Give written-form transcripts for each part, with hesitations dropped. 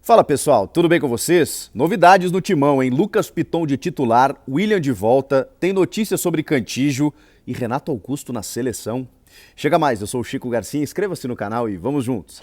Fala pessoal, tudo bem com vocês? Novidades no timão, hein? Lucas Piton de titular, William de volta, tem notícias sobre Cantillo e Renato Augusto na seleção. Chega mais, eu sou o Chico Garcia, inscreva-se no canal e vamos juntos.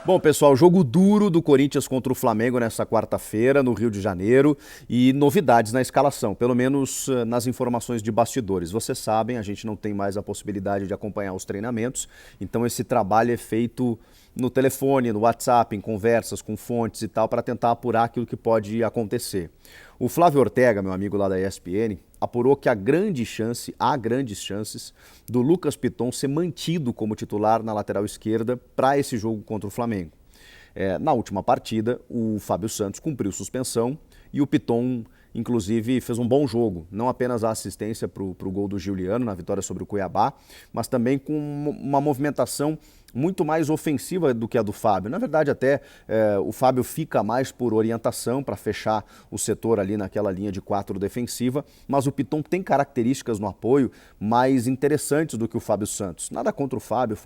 Bom, pessoal, jogo duro do Corinthians contra o Flamengo nessa quarta-feira, no Rio de Janeiro, e novidades na escalação, pelo menos nas informações de bastidores. Vocês sabem, a gente não tem mais a possibilidade de acompanhar os treinamentos, então esse trabalho é feito no telefone, no WhatsApp, em conversas com fontes e tal, para tentar apurar aquilo que pode acontecer. O Flávio Ortega, meu amigo lá da ESPN, apurou que há grandes chances do Lucas Piton ser mantido como titular na lateral esquerda para esse jogo contra o Flamengo. Na última partida, o Fábio Santos cumpriu suspensão e o Piton, inclusive, fez um bom jogo. Não apenas a assistência para o gol do Giuliano na vitória sobre o Cuiabá, mas também com uma movimentação muito mais ofensiva do que a do Fábio. Na verdade, até o Fábio fica mais por orientação para fechar o setor ali naquela linha de 4 defensiva, mas o Piton tem características no apoio mais interessantes do que o Fábio Santos. Nada contra o Fábio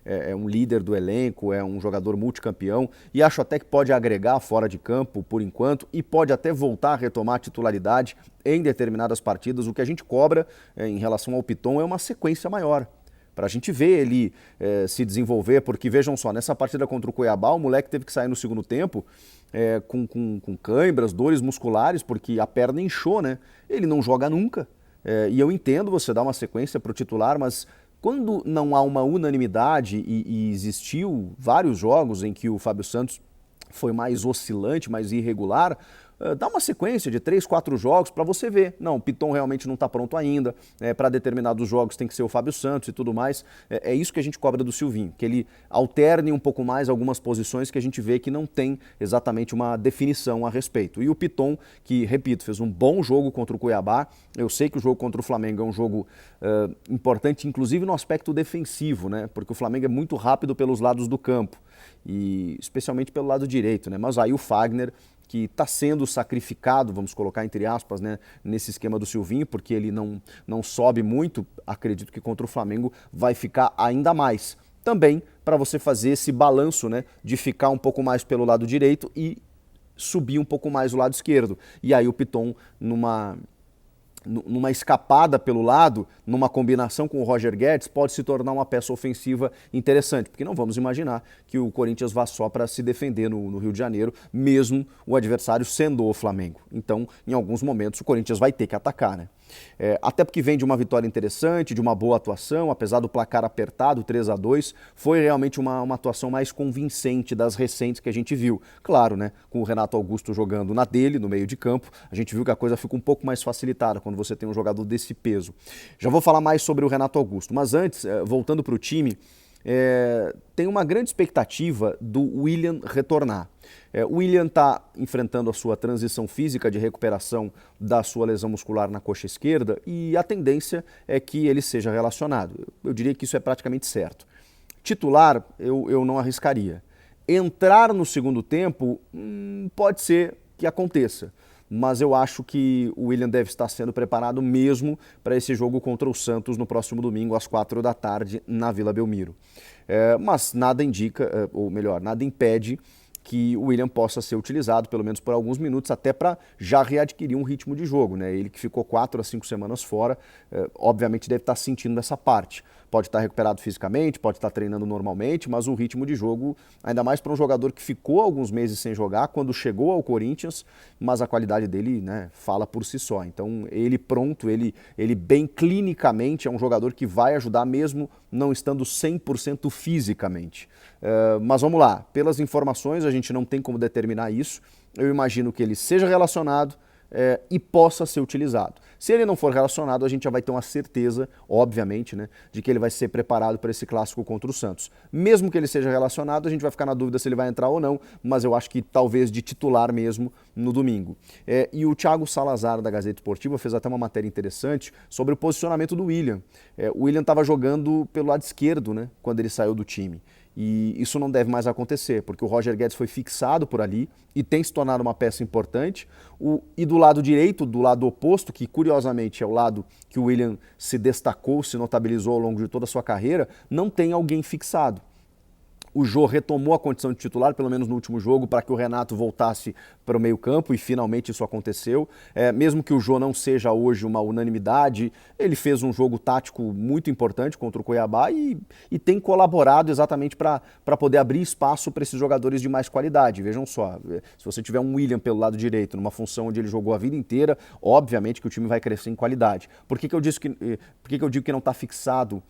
é um líder do elenco, é um jogador multicampeão e acho até que pode agregar fora de campo por enquanto e pode até voltar a retomar a titularidade em determinadas partidas. O que a gente cobra em relação ao Piton é uma sequência maior, para a gente ver ele se desenvolver, porque vejam só, nessa partida contra o Cuiabá, o moleque teve que sair no segundo tempo com cãibras, dores musculares, porque a perna inchou, né? Ele não joga nunca, e eu entendo você dar uma sequência para o titular, mas quando não há uma unanimidade e existiu vários jogos em que o Fábio Santos foi mais oscilante, mais irregular, dá uma sequência de 3, 4 jogos para você ver. Não, o Piton realmente não está pronto ainda, para determinados jogos tem que ser o Fábio Santos e tudo mais. É isso que a gente cobra do Silvinho, que ele alterne um pouco mais algumas posições que a gente vê que não tem exatamente uma definição a respeito. E o Piton, que, repito, fez um bom jogo contra o Cuiabá. Eu sei que o jogo contra o Flamengo é um jogo importante, inclusive no aspecto defensivo, né? Porque o Flamengo é muito rápido pelos lados do campo, e especialmente pelo lado direito, né? Mas aí o Fagner, que está sendo sacrificado, vamos colocar entre aspas, né, nesse esquema do Silvinho, porque ele não sobe muito, acredito que contra o Flamengo vai ficar ainda mais. Também para você fazer esse balanço, né, de ficar um pouco mais pelo lado direito e subir um pouco mais o lado esquerdo. E aí o Piton, numa escapada pelo lado, numa combinação com o Roger Guedes, pode se tornar uma peça ofensiva interessante, porque não vamos imaginar que o Corinthians vá só para se defender no Rio de Janeiro, mesmo o adversário sendo o Flamengo. Então, em alguns momentos, o Corinthians vai ter que atacar, né? Até porque vem de uma vitória interessante, de uma boa atuação, apesar do placar apertado, 3-2, foi realmente uma atuação mais convincente das recentes que a gente viu. Claro, né, com o Renato Augusto jogando na dele, no meio de campo, a gente viu que a coisa fica um pouco mais facilitada quando você tem um jogador desse peso. Já vou falar mais sobre o Renato Augusto, mas antes, voltando para o time, tem uma grande expectativa do William retornar. O William está enfrentando a sua transição física de recuperação da sua lesão muscular na coxa esquerda e a tendência é que ele seja relacionado. Eu diria que isso é praticamente certo. Titular, eu não arriscaria. Entrar no segundo tempo, pode ser que aconteça, mas eu acho que o William deve estar sendo preparado mesmo para esse jogo contra o Santos no próximo domingo, às 4 da tarde, na Vila Belmiro. Mas nada indica, ou melhor, nada impede que o William possa ser utilizado, pelo menos por alguns minutos, até para já readquirir um ritmo de jogo, né? Ele que ficou 4 a 5 semanas fora, obviamente deve estar sentindo essa parte. Pode estar recuperado fisicamente, pode estar treinando normalmente, mas o ritmo de jogo, ainda mais para um jogador que ficou alguns meses sem jogar, quando chegou ao Corinthians, mas a qualidade dele, né, fala por si só. Então ele pronto, ele bem clinicamente, é um jogador que vai ajudar mesmo não estando 100% fisicamente. Mas vamos lá, pelas informações a gente não tem como determinar isso. Eu imagino que ele seja relacionado e possa ser utilizado. Se ele não for relacionado, a gente já vai ter uma certeza, obviamente, né, de que ele vai ser preparado para esse clássico contra o Santos. Mesmo que ele seja relacionado, a gente vai ficar na dúvida se ele vai entrar ou não, mas eu acho que talvez de titular mesmo no domingo. E o Thiago Salazar, da Gazeta Esportiva, fez até uma matéria interessante sobre o posicionamento do William. O William estava jogando pelo lado esquerdo, né, quando ele saiu do time. E isso não deve mais acontecer, porque o Roger Guedes foi fixado por ali e tem se tornado uma peça importante. E do lado direito, do lado oposto, que curiosamente é o lado que o William se destacou, se notabilizou ao longo de toda a sua carreira, não tem alguém fixado. O Jô retomou a condição de titular, pelo menos no último jogo, para que o Renato voltasse para o meio-campo, e finalmente isso aconteceu. Mesmo que o Jô não seja hoje uma unanimidade, ele fez um jogo tático muito importante contra o Cuiabá e tem colaborado exatamente para poder abrir espaço para esses jogadores de mais qualidade. Vejam só, se você tiver um William pelo lado direito, numa função onde ele jogou a vida inteira, obviamente que o time vai crescer em qualidade. Por que eu digo que não está fixado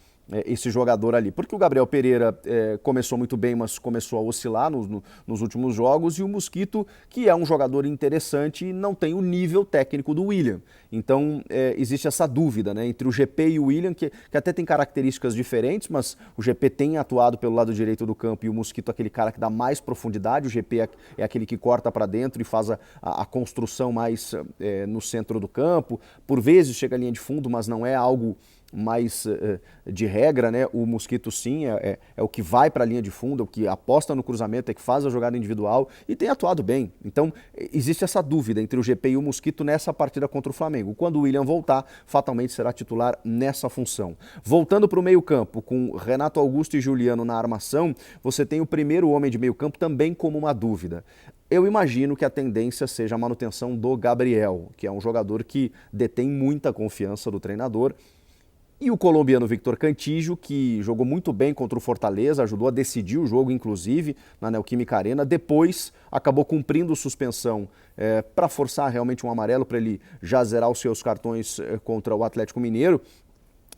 esse jogador ali? Porque o Gabriel Pereira começou muito bem, mas começou a oscilar nos últimos jogos, e o Mosquito, que é um jogador interessante, não tem o nível técnico do William. Então existe essa dúvida, né, entre o GP e o William, que até tem características diferentes, mas o GP tem atuado pelo lado direito do campo e o Mosquito é aquele cara que dá mais profundidade. O GP é aquele que corta para dentro e faz a construção mais no centro do campo. Por vezes chega à linha de fundo, mas não é algo mais de regra, né? O Mosquito sim é o que vai para a linha de fundo, é o que aposta no cruzamento, é que faz a jogada individual e tem atuado bem. Então existe essa dúvida entre o GP e o Mosquito nessa partida contra o Flamengo. Quando o William voltar, fatalmente será titular nessa função. Voltando para o meio-campo, com Renato Augusto e Juliano na armação, você tem o primeiro homem de meio-campo também como uma dúvida. Eu imagino que a tendência seja a manutenção do Gabriel, que é um jogador que detém muita confiança do treinador. E o colombiano Victor Cantillo, que jogou muito bem contra o Fortaleza, ajudou a decidir o jogo, inclusive, na Neoquímica Arena. Depois, acabou cumprindo suspensão para forçar realmente um amarelo, para ele já zerar os seus cartões contra o Atlético Mineiro.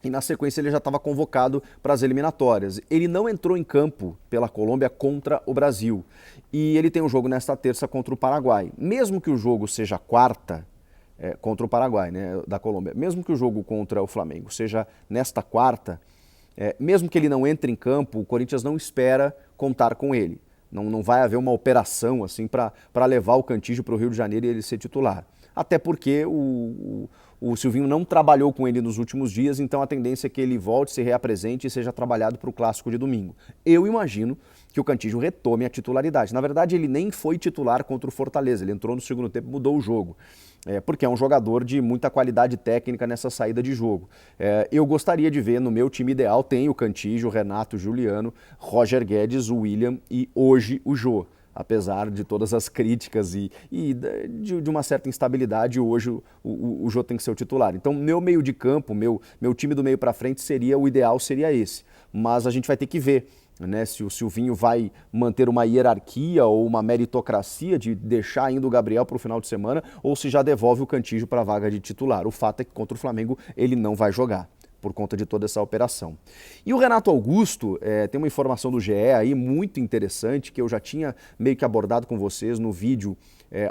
E na sequência ele já estava convocado para as eliminatórias. Ele não entrou em campo pela Colômbia contra o Brasil. E ele tem um jogo nesta terça contra o Paraguai. Mesmo que o jogo seja quarta, contra o Paraguai, né, da Colômbia. Mesmo que o jogo contra o Flamengo seja nesta quarta, mesmo que ele não entre em campo, o Corinthians não espera contar com ele. Não vai haver uma operação assim para levar o Cantillo para o Rio de Janeiro e ele ser titular. Até porque o Silvinho não trabalhou com ele nos últimos dias, então a tendência é que ele volte, se reapresente e seja trabalhado para o Clássico de domingo. Eu imagino que o Cantillo retome a titularidade. Na verdade, ele nem foi titular contra o Fortaleza, ele entrou no segundo tempo e mudou o jogo. Porque é um jogador de muita qualidade técnica nessa saída de jogo. Eu gostaria de ver no meu time ideal, tem o Cantillo, o Renato, o Juliano, Roger Guedes, o William e hoje o Jô. Apesar de todas as críticas e de uma certa instabilidade, hoje o Jô tem que ser o titular. Então, meu meio de campo, meu time do meio para frente o ideal seria esse. Mas a gente vai ter que ver, né, se o Silvinho vai manter uma hierarquia ou uma meritocracia de deixar ainda o Gabriel para o final de semana, ou se já devolve o Cantillo para a vaga de titular. O fato é que contra o Flamengo ele não vai jogar, por conta de toda essa operação. E o Renato Augusto, tem uma informação do GE aí muito interessante, que eu já tinha meio que abordado com vocês no vídeo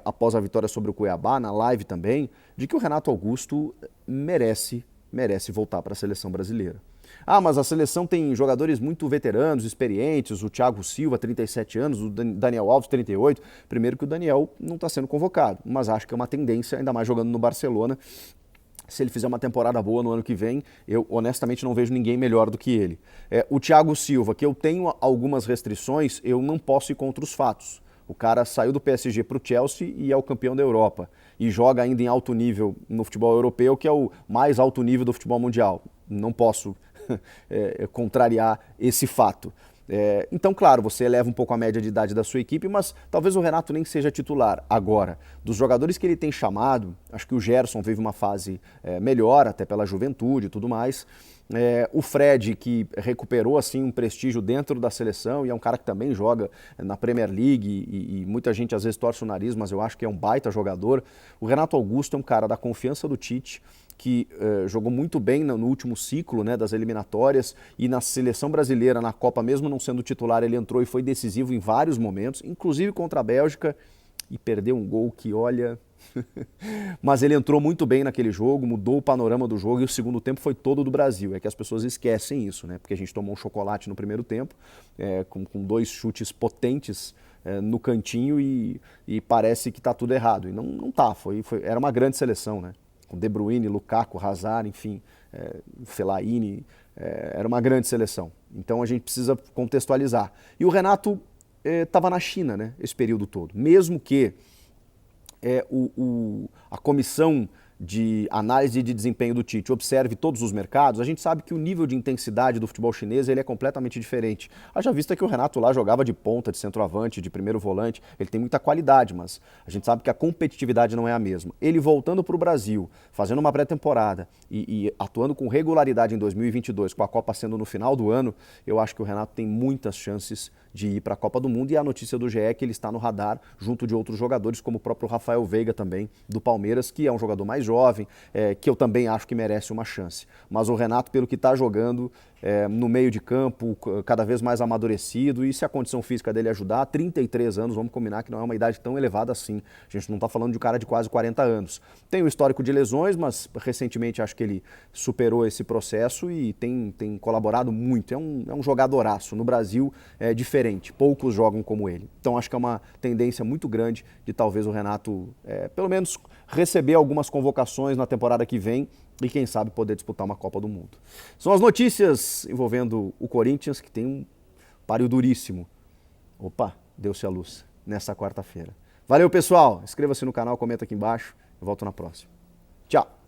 após a vitória sobre o Cuiabá, na live também, de que o Renato Augusto merece voltar para a seleção brasileira. Ah, mas a seleção tem jogadores muito veteranos, experientes, o Thiago Silva, 37 anos, o Daniel Alves, 38. Primeiro que o Daniel não está sendo convocado, mas acho que é uma tendência, ainda mais jogando no Barcelona. Se ele fizer uma temporada boa no ano que vem, eu honestamente não vejo ninguém melhor do que ele. O Thiago Silva, que eu tenho algumas restrições, eu não posso ir contra os fatos. O cara saiu do PSG para o Chelsea e é o campeão da Europa. E joga ainda em alto nível no futebol europeu, que é o mais alto nível do futebol mundial. Não posso contrariar esse fato. Então, claro, você eleva um pouco a média de idade da sua equipe, mas talvez o Renato nem seja titular agora. Dos jogadores que ele tem chamado, acho que o Gerson teve uma fase melhor, até pela juventude e tudo mais. O Fred, que recuperou assim um prestígio dentro da seleção e é um cara que também joga na Premier League e muita gente às vezes torce o nariz, mas eu acho que é um baita jogador. O Renato Augusto é um cara da confiança do Tite, que jogou muito bem no último ciclo, né, das eliminatórias, e na seleção brasileira, na Copa, mesmo não sendo titular, ele entrou e foi decisivo em vários momentos, inclusive contra a Bélgica, e perdeu um gol que, olha... Mas ele entrou muito bem naquele jogo, mudou o panorama do jogo, e o segundo tempo foi todo do Brasil. É que as pessoas esquecem isso, né? Porque a gente tomou um chocolate no primeiro tempo, com 2 chutes potentes no cantinho, e parece que está tudo errado. E não tá, era uma grande seleção, né? Com De Bruyne, Lukaku, Hazard, enfim, Fellaini, era uma grande seleção. Então a gente precisa contextualizar. E o Renato estava na China, né, esse período todo. Mesmo que a comissão de análise de desempenho do Tite observe todos os mercados, a gente sabe que o nível de intensidade do futebol chinês ele é completamente diferente. Haja vista que o Renato lá jogava de ponta, de centroavante, de primeiro volante, ele tem muita qualidade, mas a gente sabe que a competitividade não é a mesma. Ele voltando para o Brasil, fazendo uma pré-temporada e atuando com regularidade em 2022, com a Copa sendo no final do ano, eu acho que o Renato tem muitas chances de ir para a Copa do Mundo, e a notícia do GE é que ele está no radar junto de outros jogadores, como o próprio Rafael Veiga também, do Palmeiras, que é um jogador mais jovem, que eu também acho que merece uma chance. Mas o Renato, pelo que está jogando no meio de campo, cada vez mais amadurecido, e se a condição física dele ajudar, 33 anos, vamos combinar que não é uma idade tão elevada assim. A gente não está falando de um cara de quase 40 anos. Tem o histórico de lesões, mas recentemente acho que ele superou esse processo e tem colaborado muito. É um jogadoraço. No Brasil é diferente, poucos jogam como ele. Então acho que é uma tendência muito grande de talvez o Renato, pelo menos, receber algumas convocações na temporada que vem e quem sabe poder disputar uma Copa do Mundo. São as notícias envolvendo o Corinthians, que tem um páreo duríssimo. Opa, deu-se a luz nessa quarta-feira. Valeu, pessoal. Inscreva-se no canal, comenta aqui embaixo. Eu volto na próxima. Tchau.